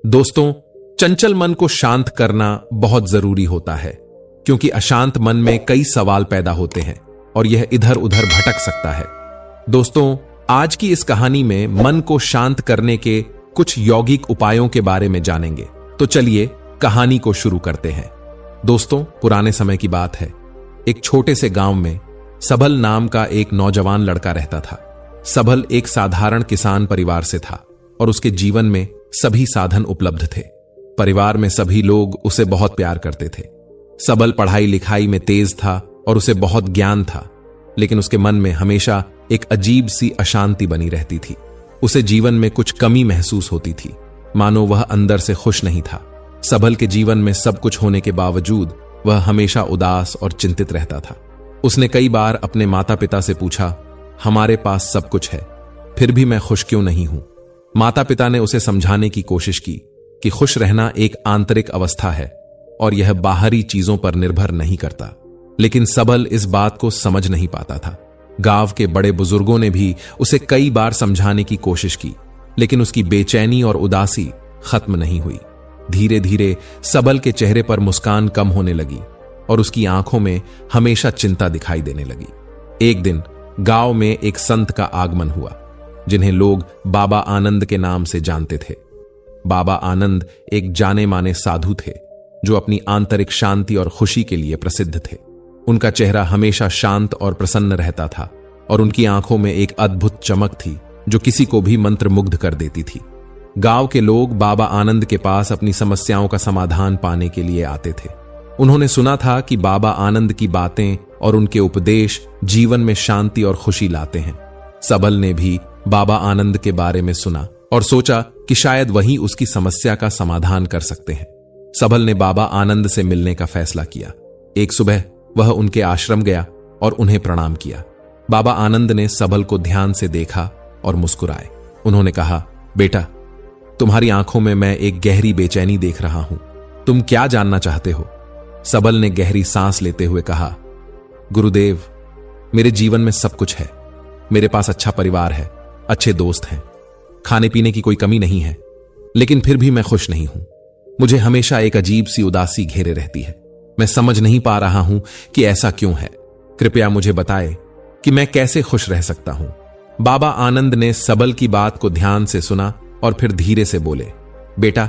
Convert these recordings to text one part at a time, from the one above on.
दोस्तों, चंचल मन को शांत करना बहुत जरूरी होता है, क्योंकि अशांत मन में कई सवाल पैदा होते हैं और यह इधर उधर भटक सकता है। दोस्तों, आज की इस कहानी में मन को शांत करने के कुछ यौगिक उपायों के बारे में जानेंगे। तो चलिए कहानी को शुरू करते हैं। दोस्तों, पुराने समय की बात है। एक छोटे से गांव में सबल नाम का एक नौजवान लड़का रहता था। सबल एक साधारण किसान परिवार से था और उसके जीवन में सभी साधन उपलब्ध थे। परिवार में सभी लोग उसे बहुत प्यार करते थे। सबल पढ़ाई लिखाई में तेज था और उसे बहुत ज्ञान था, लेकिन उसके मन में हमेशा एक अजीब सी अशांति बनी रहती थी। उसे जीवन में कुछ कमी महसूस होती थी, मानो वह अंदर से खुश नहीं था। सबल के जीवन में सब कुछ होने के बावजूद वह हमेशा उदास और चिंतित रहता था। उसने कई बार अपने माता पिता से पूछा, हमारे पास सब कुछ है, फिर भी मैं खुश क्यों नहीं हूं? माता पिता ने उसे समझाने की कोशिश की कि खुश रहना एक आंतरिक अवस्था है और यह बाहरी चीजों पर निर्भर नहीं करता, लेकिन सबल इस बात को समझ नहीं पाता था। गांव के बड़े बुजुर्गों ने भी उसे कई बार समझाने की कोशिश की, लेकिन उसकी बेचैनी और उदासी खत्म नहीं हुई। धीरे धीरे सबल के चेहरे पर मुस्कान कम होने लगी और उसकी आंखों में हमेशा चिंता दिखाई देने लगी। एक दिन गांव में एक संत का आगमन हुआ, जिन्हें लोग बाबा आनंद के नाम से जानते थे। बाबा आनंद एक जाने माने साधु थे, जो अपनी आंतरिक शांति और खुशी के लिए प्रसिद्ध थे। उनका चेहरा हमेशा शांत और प्रसन्न रहता था और उनकी आंखों में एक अद्भुत चमक थी, जो किसी को भी मंत्रमुग्ध कर देती थी। गांव के लोग बाबा आनंद के पास अपनी समस्याओं का समाधान पाने के लिए आते थे। उन्होंने सुना था कि बाबा आनंद की बातें और उनके उपदेश जीवन में शांति और खुशी लाते हैं। सबल ने भी बाबा आनंद के बारे में सुना और सोचा कि शायद वही उसकी समस्या का समाधान कर सकते हैं। सबल ने बाबा आनंद से मिलने का फैसला किया। एक सुबह वह उनके आश्रम गया और उन्हें प्रणाम किया। बाबा आनंद ने सबल को ध्यान से देखा और मुस्कुराए। उन्होंने कहा, बेटा, तुम्हारी आंखों में मैं एक गहरी बेचैनी देख रहा हूं। तुम क्या जानना चाहते हो? सबल ने गहरी सांस लेते हुए कहा, गुरुदेव, मेरे जीवन में सब कुछ है। मेरे पास अच्छा परिवार है, अच्छे दोस्त हैं, खाने पीने की कोई कमी नहीं है, लेकिन फिर भी मैं खुश नहीं हूं। मुझे हमेशा एक अजीब सी उदासी घेरे रहती है। मैं समझ नहीं पा रहा हूं कि ऐसा क्यों है। कृपया मुझे बताएं कि मैं कैसे खुश रह सकता हूं। बाबा आनंद ने सबल की बात को ध्यान से सुना और फिर धीरे से बोले, बेटा,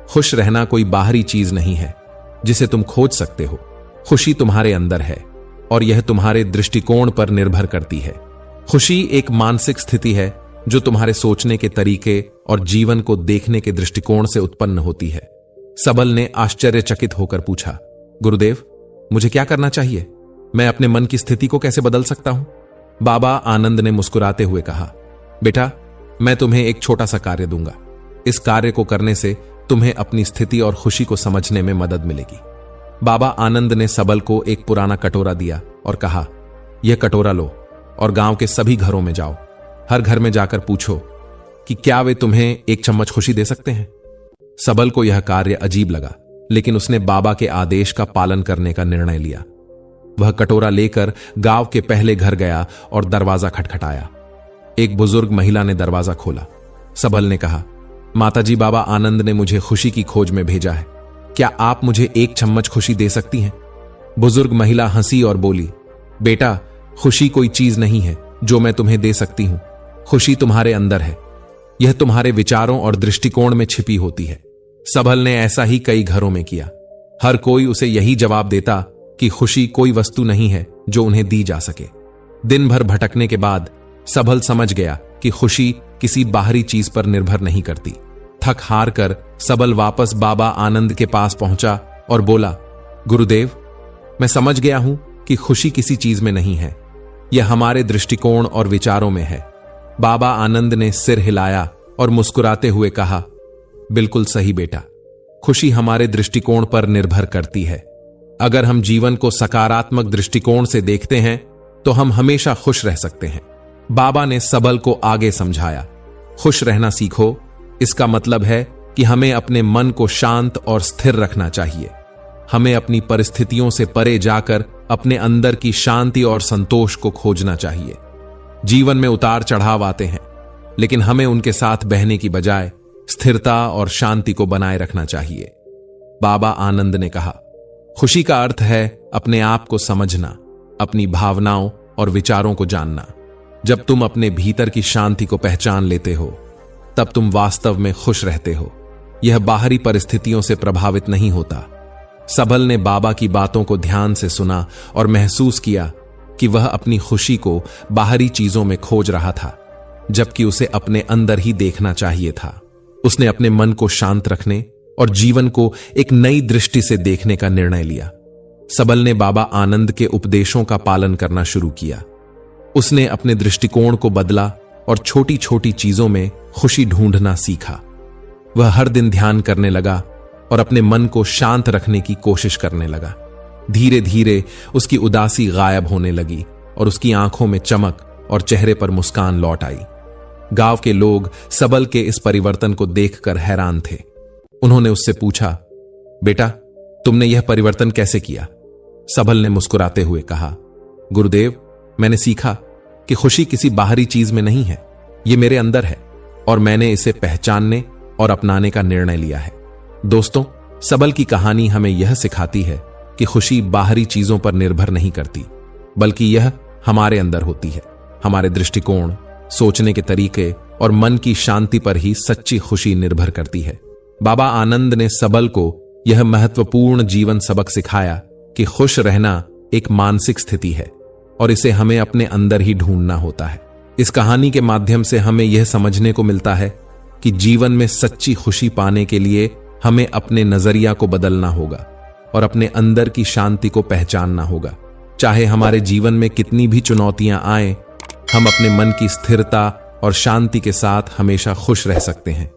खुश रहना कोई बाहरी चीज नहीं है जिसे तुम खोज सकते हो। खुशी तुम्हारे अंदर है और यह तुम्हारे दृष्टिकोण पर निर्भर करती है। खुशी एक मानसिक स्थिति है जो तुम्हारे सोचने के तरीके और जीवन को देखने के दृष्टिकोण से उत्पन्न होती है। सबल ने आश्चर्यचकित होकर पूछा, गुरुदेव, मुझे क्या करना चाहिए? मैं अपने मन की स्थिति को कैसे बदल सकता हूं? बाबा आनंद ने मुस्कुराते हुए कहा, बेटा, मैं तुम्हें एक छोटा सा कार्य दूंगा। इस कार्य को करने से तुम्हें अपनी स्थिति और खुशी को समझने में मदद मिलेगी। बाबा आनंद ने सबल को एक पुराना कटोरा दिया और कहा, यह कटोरा लो और गांव के सभी घरों में जाओ। हर घर में जाकर पूछो कि क्या वे तुम्हें एक चम्मच खुशी दे सकते हैं। सबल को यह कार्य अजीब लगा, लेकिन उसने बाबा के आदेश का पालन करने का निर्णय लिया। वह कटोरा लेकर गांव के पहले घर गया और दरवाजा खटखटाया। एक बुजुर्ग महिला ने दरवाजा खोला। सबल ने कहा, माताजी, बाबा आनंद ने मुझे खुशी की खोज में भेजा है। क्या आप मुझे एक चम्मच खुशी दे सकती हैं? बुजुर्ग महिला हंसी और बोली, बेटा, खुशी कोई चीज नहीं है जो मैं तुम्हें दे सकती हूं। खुशी तुम्हारे अंदर है। यह तुम्हारे विचारों और दृष्टिकोण में छिपी होती है। सबल ने ऐसा ही कई घरों में किया। हर कोई उसे यही जवाब देता कि खुशी कोई वस्तु नहीं है जो उन्हें दी जा सके। दिन भर भटकने के बाद सबल समझ गया कि खुशी किसी बाहरी चीज पर निर्भर नहीं करती। थक हार कर सबल वापस बाबा आनंद के पास पहुंचा और बोला, गुरुदेव, मैं समझ गया हूं कि खुशी किसी चीज में नहीं है, यह हमारे दृष्टिकोण और विचारों में है। बाबा आनंद ने सिर हिलाया और मुस्कुराते हुए कहा, बिल्कुल सही बेटा, खुशी हमारे दृष्टिकोण पर निर्भर करती है। अगर हम जीवन को सकारात्मक दृष्टिकोण से देखते हैं तो हम हमेशा खुश रह सकते हैं। बाबा ने सबल को आगे समझाया, खुश रहना सीखो। इसका मतलब है कि हमें अपने मन को शांत और स्थिर रखना चाहिए। हमें अपनी परिस्थितियों से परे जाकर अपने अंदर की शांति और संतोष को खोजना चाहिए। जीवन में उतार चढ़ाव आते हैं, लेकिन हमें उनके साथ बहने की बजाय स्थिरता और शांति को बनाए रखना चाहिए। बाबा आनंद ने कहा, खुशी का अर्थ है अपने आप को समझना, अपनी भावनाओं और विचारों को जानना। जब तुम अपने भीतर की शांति को पहचान लेते हो, तब तुम वास्तव में खुश रहते हो। यह बाहरी परिस्थितियों से प्रभावित नहीं होता। सबल ने बाबा की बातों को ध्यान से सुना और महसूस किया कि वह अपनी खुशी को बाहरी चीजों में खोज रहा था, जबकि उसे अपने अंदर ही देखना चाहिए था। उसने अपने मन को शांत रखने और जीवन को एक नई दृष्टि से देखने का निर्णय लिया। सबल ने बाबा आनंद के उपदेशों का पालन करना शुरू किया। उसने अपने दृष्टिकोण को बदला और छोटी छोटी चीजों में खुशी ढूंढना सीखा। वह हर दिन ध्यान करने लगा और अपने मन को शांत रखने की कोशिश करने लगा। धीरे धीरे उसकी उदासी गायब होने लगी और उसकी आंखों में चमक और चेहरे पर मुस्कान लौट आई। गांव के लोग सबल के इस परिवर्तन को देखकर हैरान थे। उन्होंने उससे पूछा, बेटा, तुमने यह परिवर्तन कैसे किया? सबल ने मुस्कुराते हुए कहा, गुरुदेव, मैंने सीखा कि खुशी किसी बाहरी चीज में नहीं है, ये मेरे अंदर है और मैंने इसे पहचानने और अपनाने का निर्णय लिया है। दोस्तों, सबल की कहानी हमें यह सिखाती है कि खुशी बाहरी चीजों पर निर्भर नहीं करती, बल्कि यह हमारे अंदर होती है। हमारे दृष्टिकोण, सोचने के तरीके और मन की शांति पर ही सच्ची खुशी निर्भर करती है। बाबा आनंद ने सबल को यह महत्वपूर्ण जीवन सबक सिखाया कि खुश रहना एक मानसिक स्थिति है और इसे हमें अपने अंदर ही ढूंढना होता है। इस कहानी के माध्यम से हमें यह समझने को मिलता है कि जीवन में सच्ची खुशी पाने के लिए हमें अपने नजरिया को बदलना होगा और अपने अंदर की शांति को पहचानना होगा। चाहे हमारे जीवन में कितनी भी चुनौतियां आए, हम अपने मन की स्थिरता और शांति के साथ हमेशा खुश रह सकते हैं।